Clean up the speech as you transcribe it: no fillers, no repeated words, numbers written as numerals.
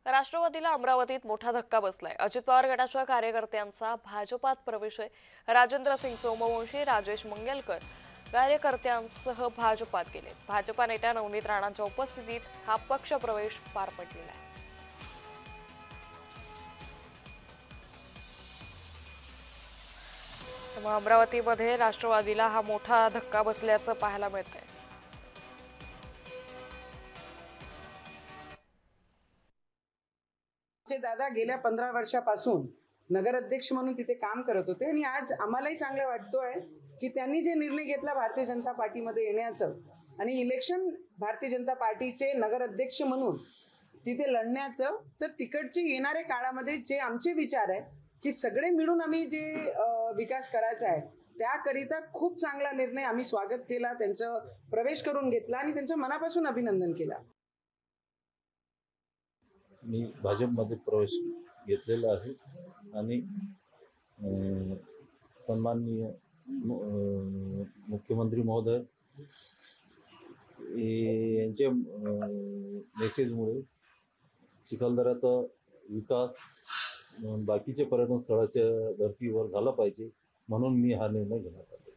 राष्ट्रवादीला अमरावतीत मोठा धक्का बसलाय। अजित पवार गटाच्या कार्यकर्त्यांचा भाजपात प्रवेश आहे। राजेंद्र सिंग सोमवंशी, राजेश मंगेलकर कार्यकर्त्यांसह भाजपात गेले। भाजपा नेत्या नवनीत राणांच्या उपस्थितीत हा पक्ष प्रवेश पार पडलेला आहे। त्यामुळे अमरावतीमध्ये राष्ट्रवादीला हा मोठा धक्का बसल्याचं पाहायला मिळतंय। दादा गेल्या 15 वर्षापासून नगराध्यक्ष म्हणून तिथे काम करत होते आणि आज आम्हालाही चांगलं वाटतोय की त्यांनी जे निर्णय घेतला भारतीय जनता पार्टीमध्ये येण्याचं आणि इलेक्शन भारतीय जनता पार्टीचे नगराध्यक्ष म्हणून तिथे लढण्याचं, तर तिकडचे येणाऱ्या काळामध्ये जे आमचे विचार आहे की सगळे मिळून आम्ही जे विकास करायचा आहे त्याकरिता खूप चांगला निर्णय आम्ही स्वागत केला, त्यांचं प्रवेश करून घेतला आणि त्यांचं मनापासून अभिनंदन केलं। मी भाजपमध्ये प्रवेश घेतलेला आहे आणि सन्माननीय मुख्यमंत्री महोदय यांच्या मेसेजमुळे चिखलदऱ्याचा विकास बाकीच्या पर्यटन स्थळाच्या धर्तीवर झाला पाहिजे म्हणून मी हा निर्णय घेण्यात आला।